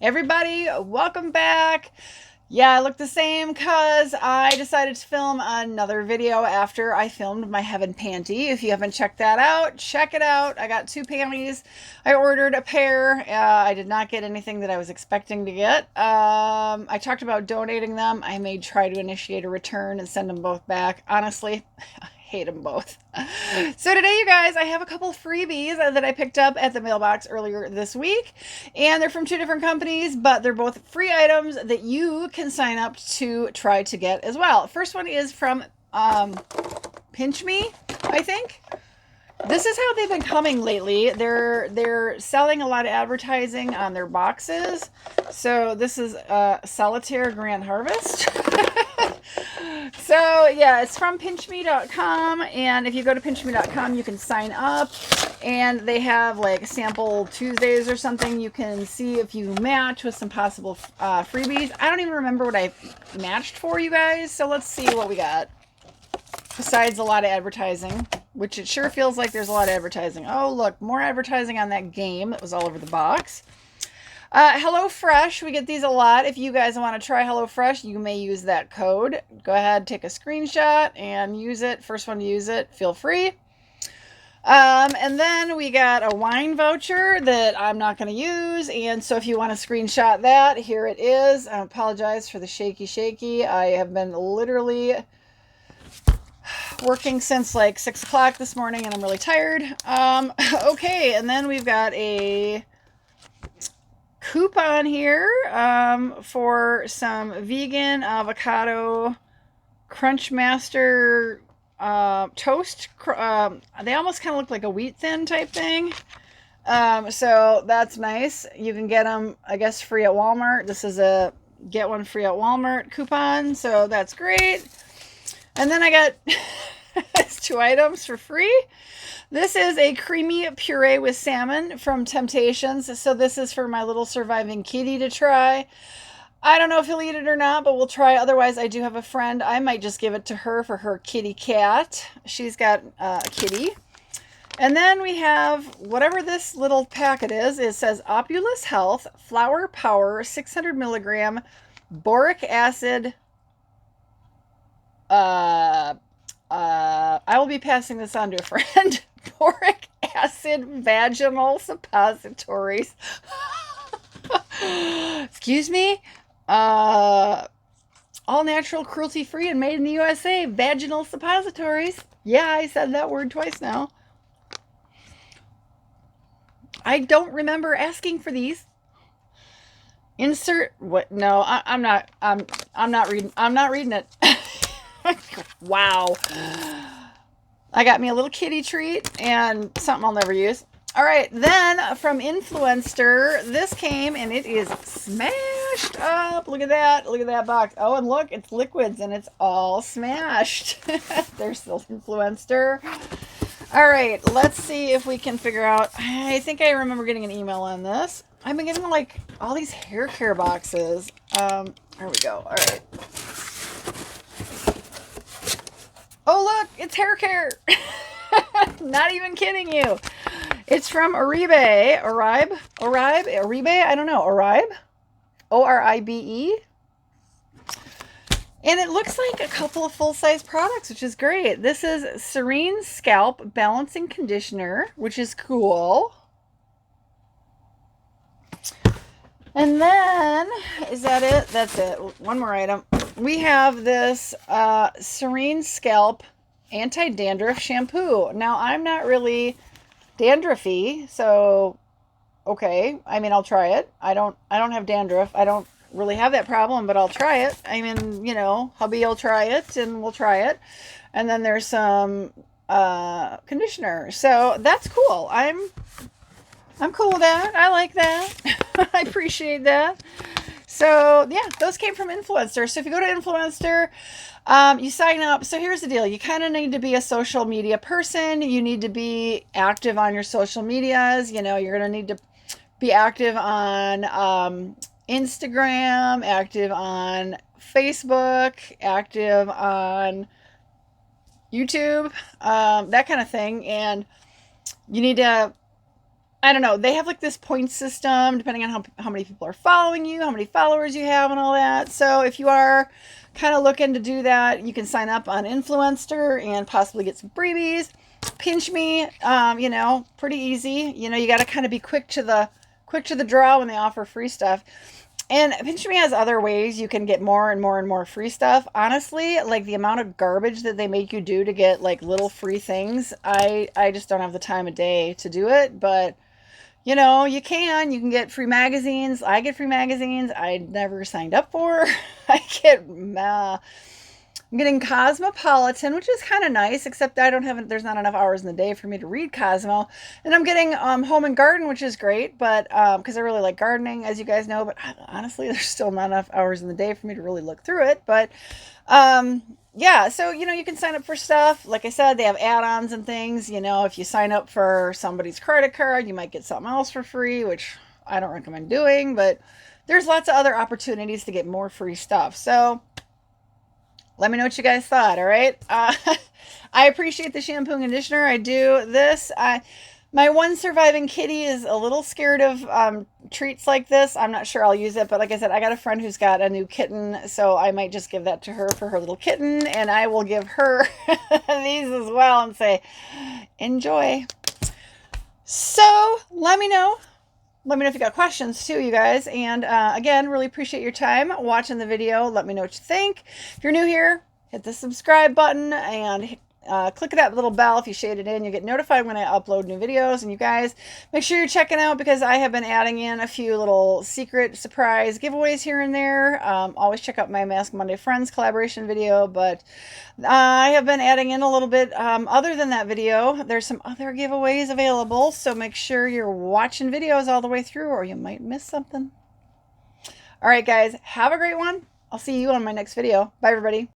Everybody, welcome back. Yeah, I look the same because I decided to film another video after I filmed my Heaven panty. If you haven't checked that out, check it out. I got 2 panties. I ordered a pair. I did not get anything that I was expecting to get. I talked about donating them. I may try to initiate a return and send them both back. Honestly, I hate them both. So today, you guys, I have a couple freebies that I picked up at the mailbox earlier this week, and they're from 2 different companies, but they're both free items that you can sign up to try to get as well. First one is from PINCHME, I think. This is how they've been coming lately. They're selling a lot of advertising on their boxes. So this is Solitaire Grand Harvest. So yeah, it's from pinchme.com, and if you go to pinchme.com, you can sign up, and they have like sample Tuesdays or something. You can see if you match with some possible freebies. I don't even remember what I matched for, you guys, so let's see what we got. Besides a lot of advertising, which it sure feels like there's a lot of advertising. Oh, look, more advertising on that game that was all over the box. Hellofresh, we get these a lot. If you guys want to try Hellofresh, you may use that code. Go ahead, take a screenshot and use it. First one to use it, feel free. And then we got a wine voucher that I'm not going to use. And so if you want to screenshot that, here it is. I apologize for the shaky. I have been literally working since like 6 o'clock this morning, and I'm really tired. Okay, and then we've got a coupon here for some vegan avocado Crunchmaster toast. They almost kind of look like a wheat thin type thing. So that's nice. You can get them, I guess, free at Walmart. This is a get one free at Walmart coupon, so that's great. And then I got 2 items for free. This is a creamy puree with salmon from Temptations. So this is for my little surviving kitty to try. I don't know if he'll eat it or not, but we'll try. Otherwise, I do have a friend. I might just give it to her for her kitty cat. She's got a kitty. And then we have whatever this little packet is. It says Opulous Health, Flower Power, 600 milligram, boric acid. I will be passing this on to a friend. Boric acid vaginal suppositories. Excuse me? All natural, cruelty-free, and made in the USA. Vaginal suppositories. Yeah, I said that word twice now. I don't remember asking for these. Insert what? No, I'm not reading it. Wow. I got me a little kitty treat and something I'll never use. All right, then from Influenster, this came and it is smashed up. Look at that. Look at that box. Oh, and look, it's liquids and it's all smashed. There's still Influenster. All right, let's see if we can figure out. I think I remember getting an email on this. I've been getting like all these hair care boxes. Here we go. All right. Oh, look, it's hair care. Not even kidding you. It's from Oribe. Oribe? I don't know. Oribe? O-R-I-B-E. And it looks like a couple of full-size products, which is great. This is Serene Scalp Balancing Conditioner, which is cool. And then, is that it? That's it. One more item. We have this Serene Scalp Anti-Dandruff Shampoo. Now, I'm not really dandruffy, so okay. I mean, I'll try it. I don't have dandruff. I don't really have that problem, but I'll try it. I mean, you know, hubby will try it, and we'll try it. And then there's some conditioner. So that's cool. I'm cool with that. I like that. I appreciate that. So yeah, those came from Influenster. So if you go to Influencer, you sign up. So here's the deal. You kind of need to be a social media person. You need to be active on your social medias. You know, you're going to need to be active on Instagram, active on Facebook, active on YouTube, that kind of thing. And you need to I don't know. They have like this point system depending on how many people are following you, how many followers you have, and all that. So if you are kind of looking to do that, you can sign up on Influenster and possibly get some freebies. PINCHME, you know, pretty easy. You know, you got to kind of be quick to the draw when they offer free stuff. And PinchMe has other ways you can get more and more and more free stuff. Honestly, like the amount of garbage that they make you do to get like little free things, I just don't have the time of day to do it. But you know, you can get free magazines. I get free magazines I never signed up for. I get I'm getting Cosmopolitan, which is kind of nice, except I don't have, there's not enough hours in the day for me to read Cosmo. And I'm getting Home and Garden, which is great, but because I really like gardening, as you guys know, but honestly, there's still not enough hours in the day for me to really look through it. But yeah, so, you know, you can sign up for stuff. Like I said, they have add-ons and things. You know, if you sign up for somebody's credit card, you might get something else for free, which I don't recommend doing, but there's lots of other opportunities to get more free stuff. So let me know what you guys thought, all right? I appreciate the shampoo and conditioner. I do this. My one surviving kitty is a little scared of treats like this. I'm not sure I'll use it, but like I said, I got a friend who's got a new kitten, so I might just give that to her for her little kitten, and I will give her these as well and say, enjoy. So let me know. Let me know if you got questions too, you guys. And again, really appreciate your time watching the video. Let me know what you think. If you're new here, hit the subscribe button and click that little bell. If you shade it in, you get notified when I upload new videos. And you guys, make sure you're checking out because I have been adding in a few little secret surprise giveaways here and there. Always check out my Mask Monday Friends collaboration video. But I have been adding in a little bit other than that video. There's some other giveaways available. So make sure you're watching videos all the way through or you might miss something. All right, guys, have a great one. I'll see you on my next video. Bye, everybody.